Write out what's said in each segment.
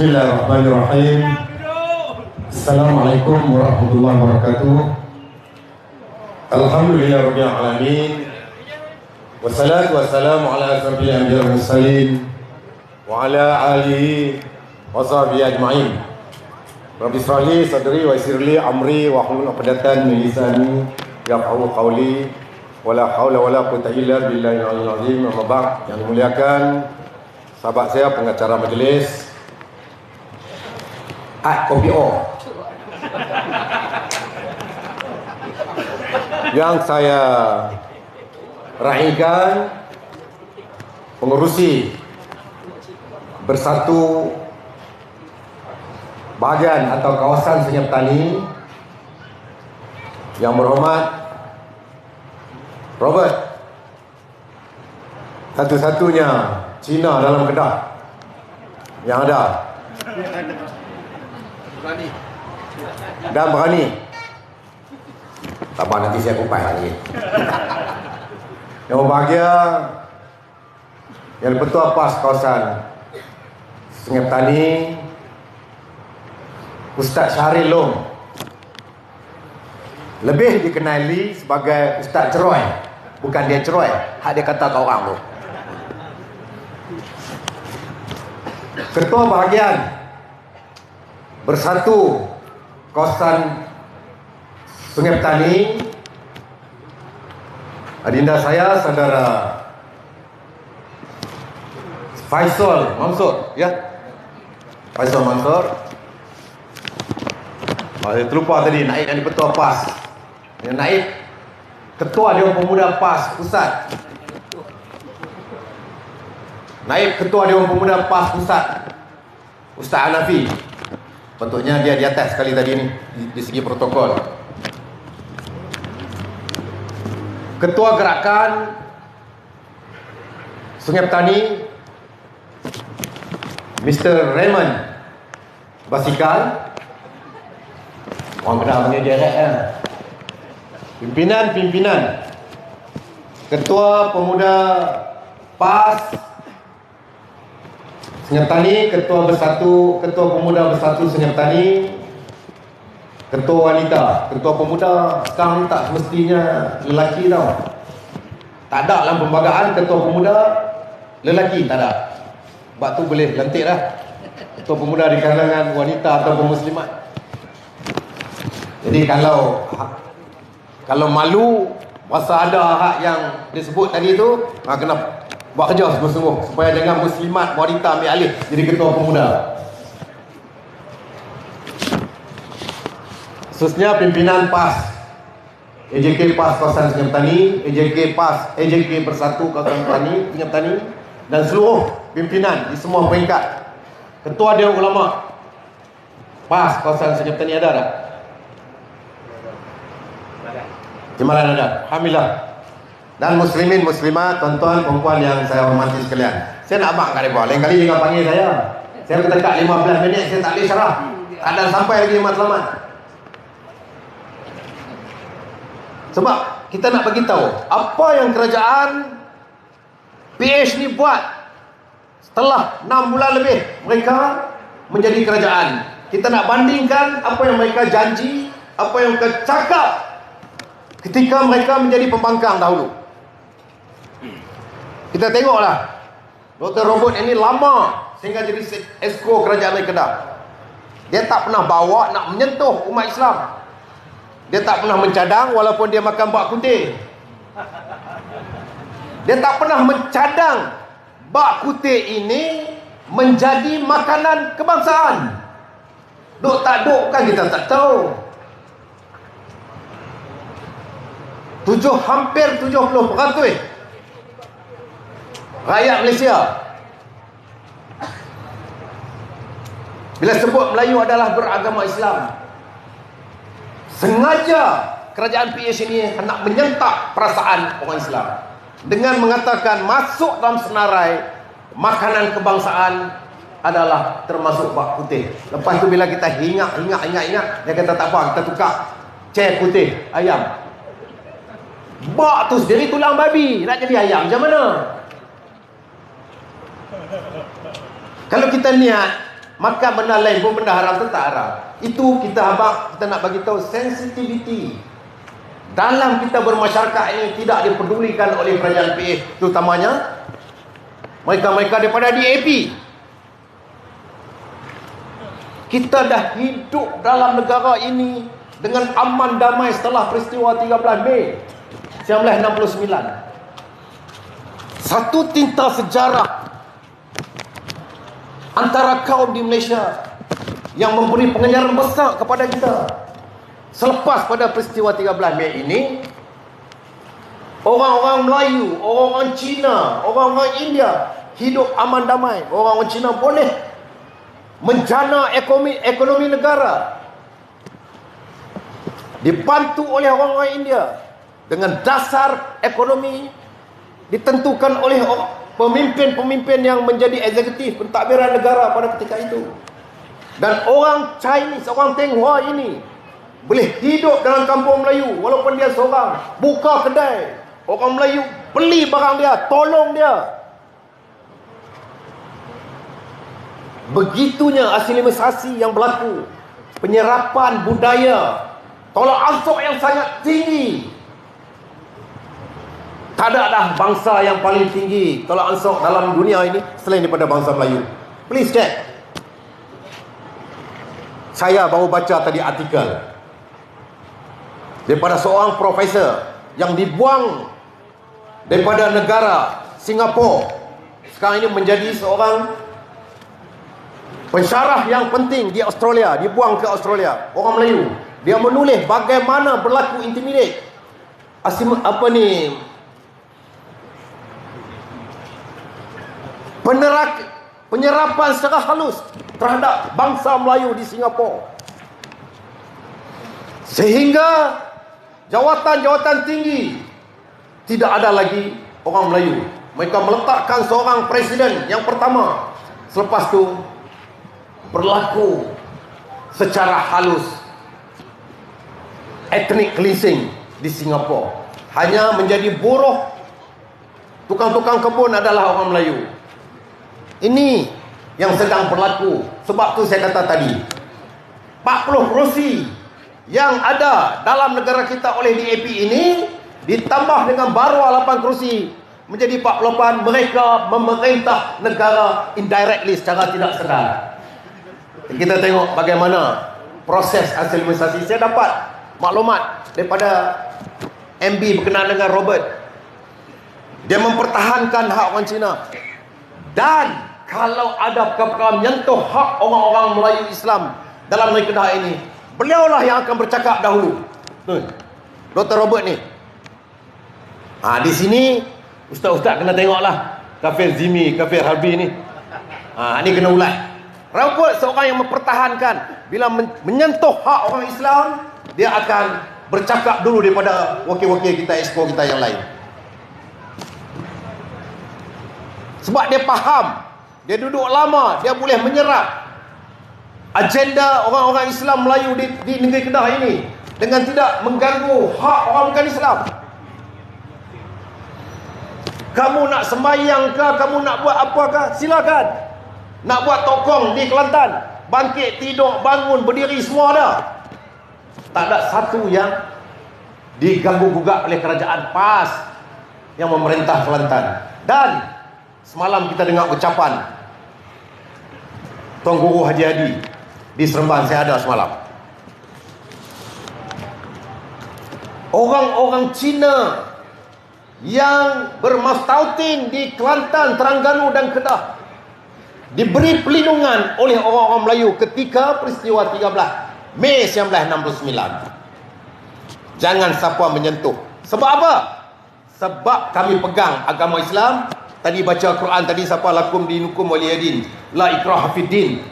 Bismillahirrahmanirrahim. Assalamualaikum warahmatullahi wabarakatuh. Alhamdulillahirabbil alamin. Wassalatu wassalamu ala asyrafil anbiya'i wal mursalin wa ala alihi wa sahbihi ajma'in. Rabbi shrah li sadri wa yassir li amri wa hlul 'uqdatam min lisani yafqahu qawli. Wala haula wala quwwata illa billahil aliyyil azim. Amma ba'd. Yang dimuliakan sahabat saya pengacara majlis Kopi O yang saya raihkan, pengurusi bersatu bahagian atau kawasan Senyap Tani, yang berhormat Robert, satu-satunya Cina dalam Kedah yang ada dan berani. Tak apa, nanti saya kupai lagi. Yang berbahagia, yang Ketua PAS kawasan Senyap Tani, Ustaz Syahril Long, lebih dikenali sebagai Ustaz Ceroy. Bukan dia ceroy, hak dia kata ke orang tu. Ketua bahagian bersatu kawasan Sungai Petani, adinda saya saudara Faisal Mansur, ya, Faisal Mansur. Saya terlupa tadi naik dari Ketua PAS, yang naik Ketua Dewan Pemuda PAS Pusat, naib Ketua Dewan Pemuda PAS Pusat Ustaz Hanafi. Bentuknya dia di atas sekali tadi ni di segi protokol. Ketua Gerakan Sungai Petani Mr. Raymond Basikal. Orang Kedah panggil dia kan. Pimpinan Ketua Pemuda PAS Senyap Tani, Ketua Pemuda Bersatu Senyap Tani, Ketua Wanita, Ketua Pemuda. Sekarang ni tak semestinya lelaki tau. Tak ada dalam perlembagaan Ketua Pemuda lelaki, tak ada. Sebab tu boleh lantik lah Ketua Pemuda di kalangan wanita ataupun muslimat. Jadi kalau malu rasa ada hak yang disebut tadi tu, kena buat kerja sungguh-sungguh supaya jangan muslimat wanita ambil alih jadi Ketua Pemuda. Khususnya pimpinan PAS, AJK PAS kawasan Senyap Tani, AJK Bersatu kawasan Senyap Tani, dan seluruh pimpinan di semua peringkat. Ketua Dewan Ulama PAS kawasan Senyap Tani ada tak? Jemaah ada, alhamdulillah. Dan muslimin muslimat, tuan-tuan perempuan yang saya hormati sekalian. Saya nak abang kat mereka. Lain kali jangan panggil saya. Saya berdekat 15 minit, saya tak boleh syarah. Tak ada sampai lagi matlamat. Sebab kita nak bagi tahu apa yang kerajaan PH ni buat setelah 6 bulan lebih mereka menjadi kerajaan. Kita nak bandingkan apa yang mereka janji, apa yang mereka cakap ketika mereka menjadi pembangkang dahulu. Kita tengoklah Dr. Robert ini lama sehingga jadi esko kerajaan Kedah. Dia tak pernah bawa nak menyentuh umat Islam. Dia tak pernah mencadang walaupun dia makan bak kuntir. Dia tak pernah mencadang bak kuntir ini menjadi makanan kebangsaan. Duk tak duk kan kita tak tahu. Hampir 70% rakyat Malaysia bila sebut Melayu adalah beragama Islam. Sengaja kerajaan PH ini hendak menyentak perasaan orang Islam dengan mengatakan masuk dalam senarai makanan kebangsaan adalah termasuk bak putih. Lepas tu bila kita ingat, dia kata tak apa, kita tukar ceh putih ayam. Bak tu sendiri tulang babi, nak jadi ayam macam mana? Kalau kita niat makan benda lain pun benda haram tu tak haram. Itu kita nak bagi tahu sensitivity. Dalam kita bermasyarakat ini tidak dipedulikan oleh kerajaan PA, terutamanya mereka-mereka daripada DAP. Kita dah hidup dalam negara ini dengan aman damai setelah peristiwa 13 Mei 1969. Satu tinta sejarah antara kaum di Malaysia yang memberi pengajaran besar kepada kita. Selepas pada peristiwa 13 Mei ini, orang-orang Melayu, orang-orang Cina, orang-orang India hidup aman damai. Orang-orang Cina boleh menjana ekonomi negara, dibantu oleh orang-orang India dengan dasar ekonomi ditentukan oleh pemimpin-pemimpin yang menjadi eksekutif pentadbiran negara pada ketika itu. Dan orang Chinese, orang Tionghoa ini boleh hidup dalam kampung Melayu walaupun dia seorang, buka kedai, orang Melayu beli barang dia, tolong dia. Begitunya asimilisasi yang berlaku, penyerapan budaya, tolak ansur yang sangat tinggi. Tak ada dah bangsa yang paling tinggi tolak ansur dalam dunia ini selain daripada bangsa Melayu. Please check. Saya baru baca tadi artikel daripada seorang profesor yang dibuang daripada negara Singapura, sekarang ini menjadi seorang pensyarah yang penting di Australia, dibuang ke Australia, orang Melayu. Dia menulis bagaimana berlaku intimidate, penyerapan secara halus terhadap bangsa Melayu di Singapura, sehingga jawatan-jawatan tinggi tidak ada lagi orang Melayu. Mereka meletakkan seorang presiden yang pertama. Selepas tu berlaku secara halus ethnic cleansing di Singapura. Hanya menjadi buruh, tukang-tukang kebun adalah orang Melayu. Ini yang sedang berlaku. Sebab tu saya kata tadi, 40 kerusi yang ada dalam negara kita oleh DAP ini ditambah dengan baru 8 kerusi menjadi 48. Mereka memerintah negara indirectly, secara tidak sedar. Kita tengok bagaimana proses asimilisasi. Saya dapat maklumat daripada MB berkenaan dengan Robert. Dia mempertahankan hak orang Cina. Dan kalau ada perkara menyentuh hak orang-orang Melayu Islam dalam negeri Kedah ini, beliaulah yang akan bercakap dahulu. Dr. Robert ni. Di sini ustaz-ustaz kena tengoklah kafir Zimi, kafir Harbi ni. Ni kena ulat. Robert seorang yang mempertahankan bila menyentuh hak orang Islam, dia akan bercakap dulu daripada wakil-wakil kita, exco kita yang lain. Sebab dia faham, dia duduk lama, dia boleh menyerap agenda orang-orang Islam Melayu di negeri Kedah ini dengan tidak mengganggu hak orang bukan Islam. Kamu nak sembahyang ke, kamu nak buat apakah, silakan. Nak buat tokong di Kelantan, bangkit, tidur, bangun, berdiri, semua ada. Tak ada satu yang diganggu-gugat oleh kerajaan PAS yang memerintah Kelantan. Dan semalam kita dengar ucapan Tuan Guru Haji Hadi di Seremban, saya ada semalam. Orang-orang Cina yang bermastautin di Kelantan, Terengganu dan Kedah diberi pelindungan oleh orang-orang Melayu ketika peristiwa 13 Mei 1969. Jangan siapa menyentuh. Sebab apa? Sebab kami pegang agama Islam. Tadi baca Quran tadi, siapa lakum dinukum waliyadin, la ikraha fiddin.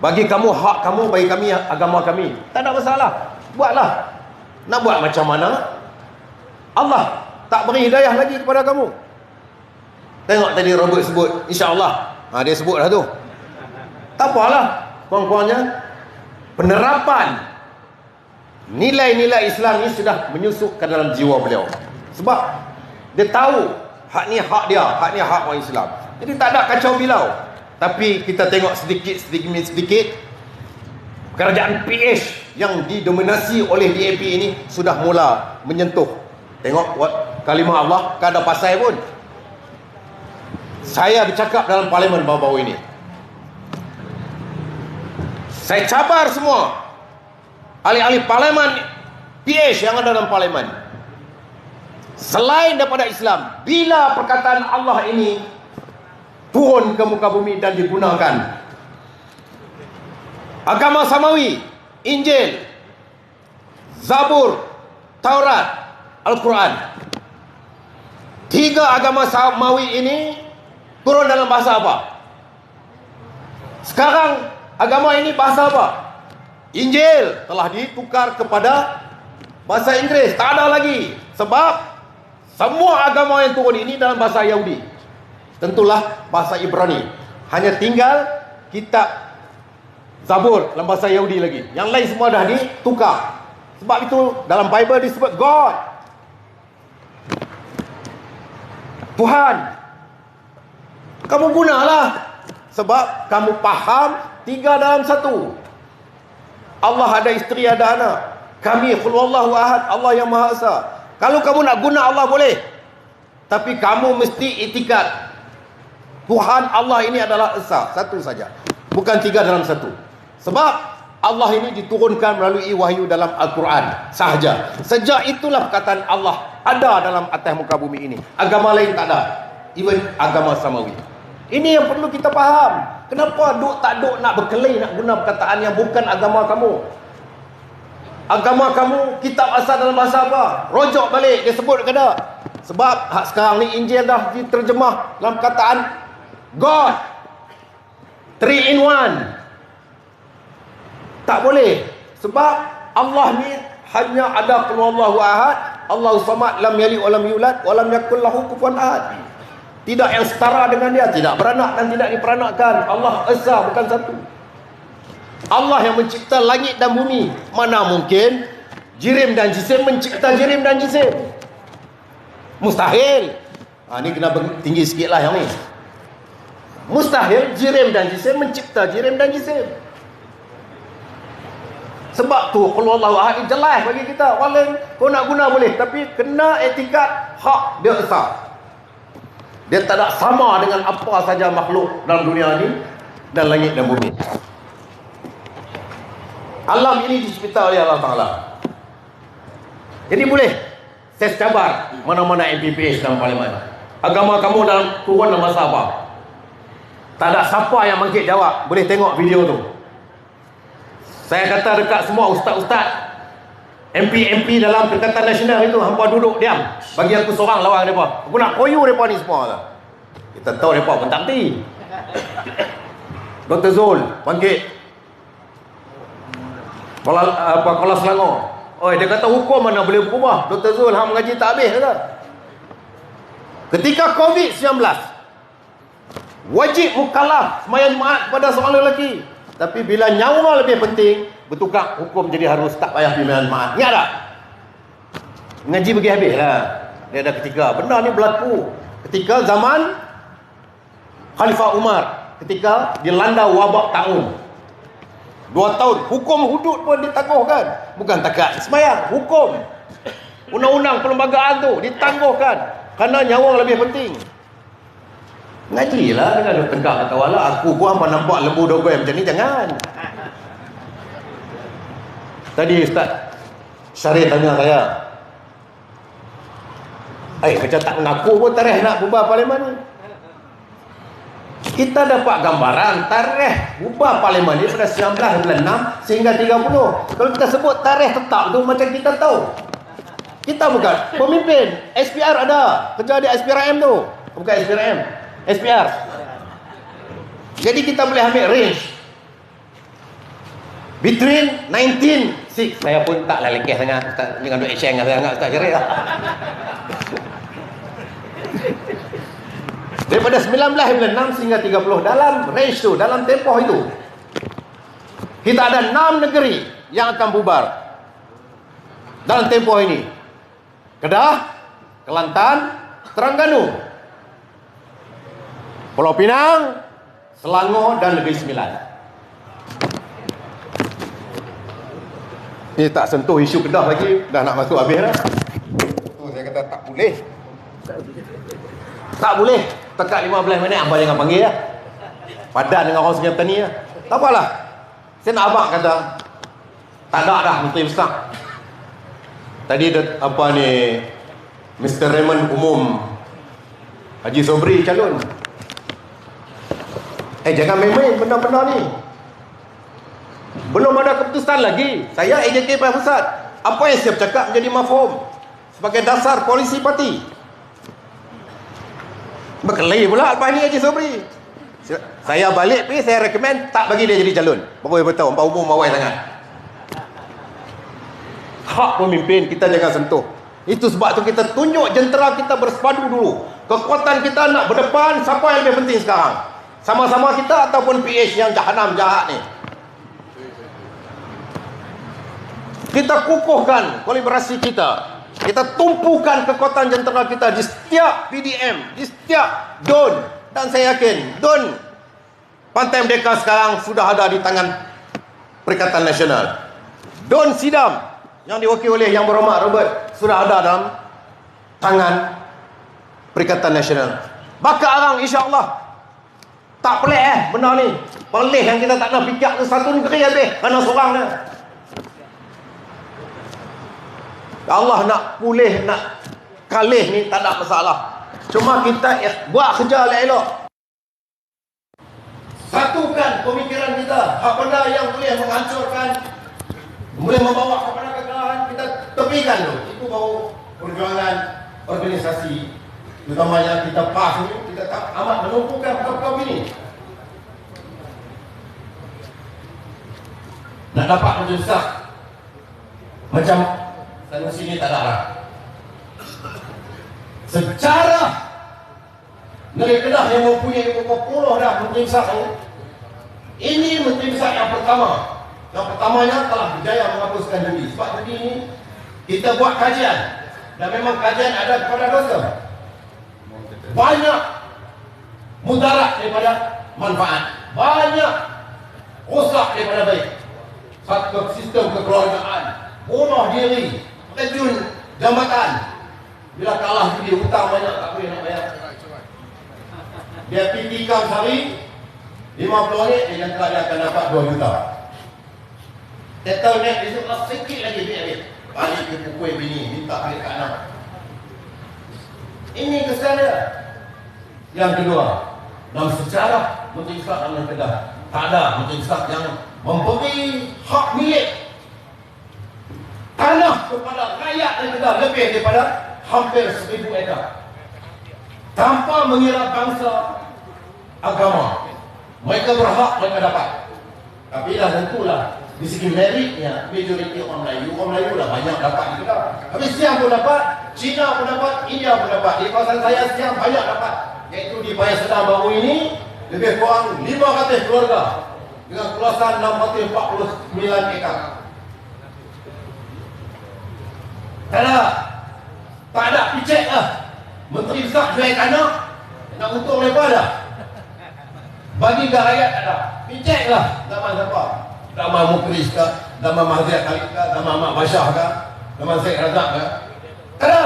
Bagi kamu hak kamu, bagi kami agama kami. Tak ada masalah. Buatlah. Nak buat macam mana? Allah tak beri hidayah lagi kepada kamu. Tengok tadi Robert sebut, insya-Allah. Dia sebut dah tu. Tak apalah, kurang-kurangnya penerapan nilai-nilai Islam ini sudah menyusup ke dalam jiwa beliau. Sebab dia tahu hak ni hak dia, hak ni hak orang Islam. Jadi tak ada kacau bilau. Tapi kita tengok sedikit kerajaan PH yang didominasi oleh DAP ini sudah mula menyentuh. Tengok kalimah Allah, tak ada pasal pun. Saya bercakap dalam parlimen baru-baru ini. Saya cabar semua ahli-ahli parlimen PH yang ada dalam parlimen. Selain daripada Islam, bila perkataan Allah ini turun ke muka bumi dan digunakan, agama Samawi, Injil, Zabur, Taurat, Al-Quran, 3 agama Samawi ini turun dalam bahasa apa? Sekarang agama ini bahasa apa? Injil telah ditukar kepada bahasa Inggris. Tak ada lagi. Sebab semua agama yang turun ini dalam bahasa Yahudi. Tentulah bahasa Ibrani. Hanya tinggal kitab Zabur dalam bahasa Yahudi lagi. Yang lain semua dah ditukar. Sebab itu dalam Bible disebut God, Tuhan. Kamu gunalah, sebab kamu faham 3 dalam 1. Allah ada isteri, ada anak. Kami qul huwallahu ahad, Allah yang Maha Esa. Kalau kamu nak guna Allah boleh, tapi kamu mesti itikad Tuhan Allah ini adalah Esa, satu saja, bukan 3 dalam 1. Sebab Allah ini diturunkan melalui wahyu dalam Al-Quran sahaja. Sejak itulah perkataan Allah ada dalam atas muka bumi ini. Agama lain tak ada, even agama Samawi. Ini yang perlu kita faham. Kenapa tak nak berkelahi nak guna perkataan yang bukan agama kamu? Agama kamu, kitab asal dalam bahasa apa? Rojok balik, dia sebut ke tak? Sebab sekarang ni Injil dah diterjemah dalam perkataan God, 3 in 1. Tak boleh. Sebab Allah ni hanya ada qul huwallahu ahad, Allahu samad, lam yalid wa lam yulad wa lam yakul lahu kufuwan ahad. Tidak yang setara dengan dia, tidak beranak dan tidak diperanakkan. Allah Esa, bukan satu. Allah yang mencipta langit dan bumi. Mana mungkin jirim dan jisim mencipta jirim dan jisim? Mustahil. Ni kena tinggi sikit lah yang ni. Mustahil jirim dan jisim mencipta jirim dan jisim. Sebab tu qul huwallahu ahad ni jelas bagi kita. Walau kau nak guna boleh, tapi kena etikat hak dia Esa. Dia tak ada sama dengan apa saja makhluk dalam dunia ni dan langit dan bumi. Alam ini dicipta oleh Allah Ta'ala. Jadi boleh saya cabar mana-mana MPPH dalam parlimen. Agama kamu dalam turun dalam masa apa? Tak ada siapa yang bangkit jawab. Boleh tengok video tu. Saya kata dekat semua ustaz-ustaz, MP dalam Perikatan Nasional itu, hampa duduk diam. Bagi aku seorang lawan mereka. Aku nak koyu mereka ni semua lah. Kita tahu mereka pun tak berhenti. Dr. Zul bangkit. Kuala Selangor. Dia kata hukum mana boleh berubah. Dr. Zul hang mengaji tak habis kata. Ketika COVID-19, wajib mukallaf sembahyang Jumaat kepada seorang lelaki. Tapi bila nyawa lebih penting, bertukar hukum jadi harus tak payah pergi sembahyang Jumaat. Ingat tak? Mengaji pergi habis lah. Dia ada ketika benda ni berlaku ketika zaman Khalifah Umar, ketika dilanda wabak taun 2 tahun, hukum hudud pun ditangguhkan. Bukan takat sembahyang, hukum undang-undang perlembagaan tu ditangguhkan kerana nyawa lebih penting. Ngajilah dengan tegak kata wala. Aku pun hampa nampak lembu dogoy macam ni, jangan. Tadi Ustaz Syarif tanya saya, macam tak mengaku pun tarikh nak bubar parlimen ni. Kita dapat gambaran tarikh bubar parlimen ni pada 19 bulan 6 sehingga 30. Kalau kita sebut tarikh tetap tu macam kita tahu. Kita bukan pemimpin. SPR ada. Kerja di SPRM tu. Bukan SPRM. SPR. Jadi kita boleh ambil range between 1906. Saya pun taklah lekeh sangat Ustaz, jangan duk action dengan saya sangat Ustaz Syarif lah. Daripada 1906 sehingga 30, dalam range tu, dalam tempoh itu, kita ada 6 negeri yang akan bubar dalam tempoh ini. Kedah, Kelantan, Terengganu, Pulau Pinang, Selangor dan Negeri Sembilan. Ini tak sentuh isu Kedah lagi, dah nak masuk habis dah. Tu saya kata tak boleh. Tak boleh. Tekat 15 minit abang jangan panggil lah. Padan dengan orang Sungai Petani lah. Tak apalah. Saya nak abang kata tak ada dah Menteri Besar. Tadi apa ni, Mr. Raymond Umum Haji Sobri calon. Jangan main-main benda-benda ni. Belum ada keputusan lagi. Saya AJK Pusat. Apa yang saya bercakap menjadi mafhum sebagai dasar polisi parti. Berkelahi pula lepas ni Haji Sobri. Saya balik pergi, saya recommend tak bagi dia jadi calon. Baru dia beritahu, Pak Umum mawai sangat. Hak pemimpin kita jangan sentuh. Itu sebab tu kita tunjuk jentera kita bersepadu dulu. Kekuatan kita nak berdepan, siapa yang lebih penting sekarang? Sama-sama kita ataupun PH yang jahanam jahat ni? Kita kukuhkan kolaborasi kita. Kita tumpukan kekuatan jentera kita di setiap PDM, di setiap DUN. Dan saya yakin DUN Pantai Merdeka sekarang sudah ada di tangan Perikatan Nasional. DUN Sidam yang diwakili oleh Yang Berhormat Robert sudah ada dalam tangan Perikatan Nasional. Bakal arang insya-Allah. Tak pelik benda ni. Pelik yang kita tak nak fikir tu satu negeri habis kerana seorang dia. Allah nak pulih, nak kalih ni tak ada masalah. Cuma kita buat kerja elok-elok. Satukan pemikiran kita. Apa benda yang boleh menghancurkan, boleh membawa kepada kegagalan, kita tepikan dulu. Itu baru perjuangan organisasi. Terutamanya kita PAS ni, kita tak amat menumpukan perkara ini. Nak dapat menjusah macam Sanusi ni tak ada lah. Sejarah negeri Kedah yang mempunyai beberapa puluh dah Menteri Besar ni, ini Menteri Besar yang pertama. Yang pertamanya telah berjaya menghapuskan judi. Sebab judi ni kita buat kajian dan memang kajian ada kepada dosa. Banyak mudarat daripada manfaat, banyak rosak daripada baik. Satu sistem kekeluargaan, bunuh diri, terjun jambatan. Bila kalah dia hutang banyak tak boleh nak bayar. Dia tikam sehari 50 ringgit, dia kata dia akan dapat 2 juta. Settle net besok lah sikit lagi duit habis. Balik ke pukul bini, minta balik ke anak. Ini kesan dia. Yang kedua, dalam sejarah Menteri Besar dalam Kedah, tak ada Menteri Besar yang memberi hak milik tanah kepada rakyat dan Kedah lebih daripada hampir 1000 ekar tanpa mengira bangsa agama. Mereka berhak, mereka dapat. Tapi dah tentulah di segi meritnya majoriti orang Melayu lah banyak dapat di Kedah. Tapi Siang pun dapat, Cina pun dapat, India pun dapat. Di kawasan saya Siang banyak dapat, iaitu di Paya Sedar baru ini lebih kurang 500 keluarga dengan keluasan 649 ekar. Tak ada picek lah. Menteri Besar jual tanah, nak untung mereka ada. Bagi ke rakyat tak ada. Picek lah zaman siapa? Zaman Mukris ke, zaman Mahathir Khalid ke, zaman Ahmad Bashar ke, zaman Syed Razak ke. Tak ada.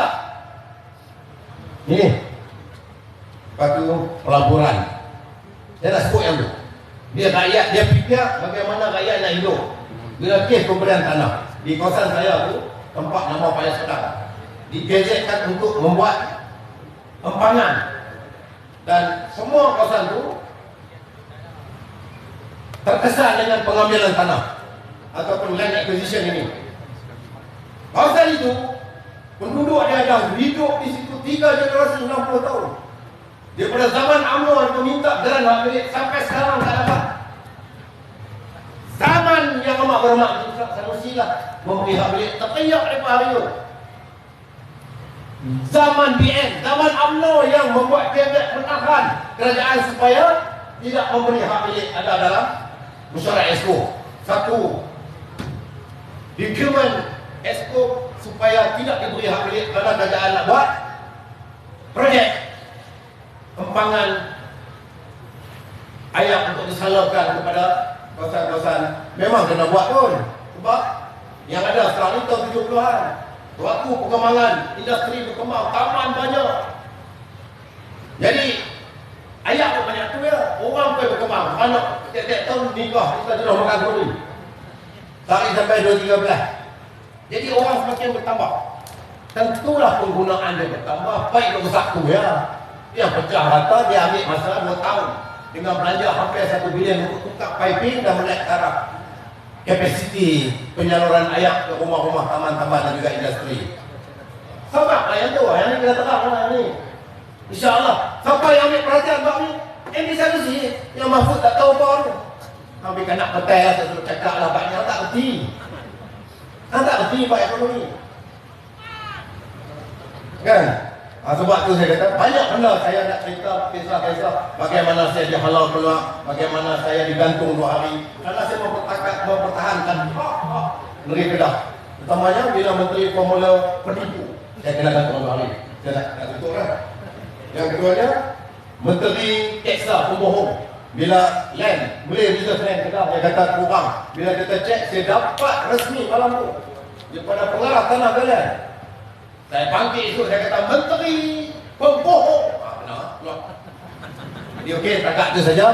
Ini. Lepas tu pelaburan. Saya nak sebut yang tu. Dia rakyat, dia fikir bagaimana rakyat nak hidup. Bila kes pemberian tanah di kawasan saya tu, tempat nama Paya Sedar, digazetkan untuk membuat empangan. Dan semua kawasan tu terkesan dengan pengambilan tanah ataupun land acquisition ini. Kawasan itu penduduk dia dah hidup di situ 3 generasi 60 tahun. Daripada zaman UMNO meminta geran hak milik sampai sekarang tak dapat. Zaman yang amat berhormat Sanusi lah memberi hak milik terkaiyak daripada hari itu. Zaman BN, zaman UMNO yang membuat kabinet menahan kerajaan supaya tidak memberi hak milik ada dalam mesyuarat Esko. Satu, dokumen Esko supaya tidak diberi hak milik kerana kerajaan nak buat projek empangan ayat untuk disalurkan kepada kawasan-kawasan memang kena buat pun. Sebab yang ada sekarang ni tahun 70-an. Waktu perkembangan industri berkembang, taman banyak. Jadi ayat pun banyak tu ya. Orang pun berkembang. Anak tiap-tiap tahun nikah, kita sudah makan dulu. Sehari sampai 2-3 belas. Jadi orang semakin bertambah. Tentulah penggunaan dia bertambah. Baik nombor satu ya. Yang pecah rata dia ambil masa 2 tahun. Dengan belanja hampir 1 bilion untuk tukar piping dan menaik taraf kapasiti penyaluran air ke rumah-rumah, taman-taman dan juga industri. Sebab yang tu, yang ni kita terang lah ni. InsyaAllah, siapa yang ambil perhatian bab ni? Ini solusi yang Mahfud tak tahu apa tu. Ambil kanak petai lah, tak cakap lah banyak, tak erti. Tak erti bab ekonomi. Kan? Sebab tu saya kata, banyak benda saya nak cerita, kisah-kisah bagaimana saya dihalau keluar, bagaimana saya digantung 2 hari. Kerana saya mempertahankan negeri Kedah. Utamanya bila Menteri Formula penipu, saya kena gantung 2 hari. Saya nak tutup kan. Yang keduanya, Menteri Teksa pembohong. Bila land, boleh reserve land Kedah, dia kata kurang. Bila kita cek, saya dapat resmi malam tu daripada pengarah tanah kalian. Saya bangkit esok, saya kata Menteri pembohong. Benar, keluar. Jadi okey, takat tu saja.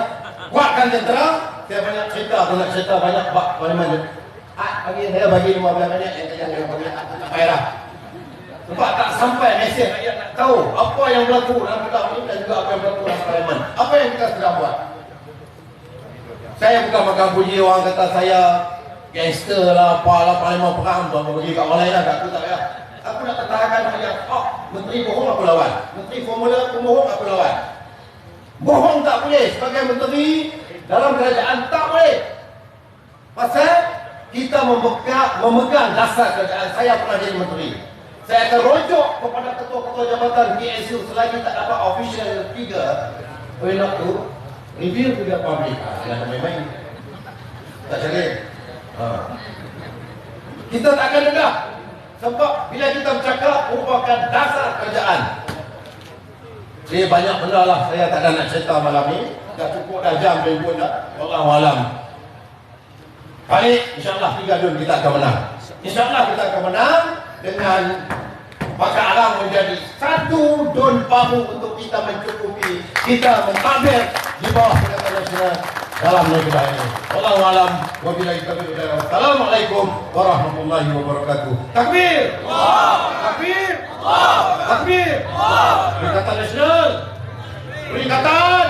Kuatkan tentera. Saya banyak cerita, aku nak cerita banyak bab parlimen. Saya bagi 15 minit yang saya bagi tak payah dah. Sebab tak sampai mesej rakyat nak tahu apa yang berlaku dalam Kedah ini dan juga apa yang berlaku dalam parlimen. Apa yang kita sedang buat. Saya bukan makan puji orang kata saya gangster lah, apalah, parlimen perang tu. Bagi kat orang lain lah, kat aku tak payah. Aku nak tertahankan ayat. Menteri bohong aku lawan. Menteri Formula pembohong aku lawan. Bohong tak boleh sebagai menteri dalam kerajaan, tak boleh. Pasal kita memegang dasar kerajaan. Saya pernah jadi menteri. Saya akan rujuk kepada ketua-ketua jabatan PSU selagi tak dapat official figure. Nak tu review juga public. Jangan main-main. Tak cari. Kita tak akan dedah. Sebab bila kita bercakap merupakan dasar kerajaan. Jadi banyak benda lah saya tak ada nak cerita malam ni. Dah cukup dah jam pun dah. Wallahualam. Baik, insyaAllah 3 dun kita akan menang. InsyaAllah kita akan menang dengan Pakar Alam menjadi 1 dun baru untuk kita mencukupi, kita mentadbir di bawah Perikatan Nasional dalam negara ini. Wallahualam. Wabillahi taufiq. Assalamualaikum warahmatullahi wabarakatuh. Takbir! Takbir! Takbir! Perikatan Nasional! Perikatan!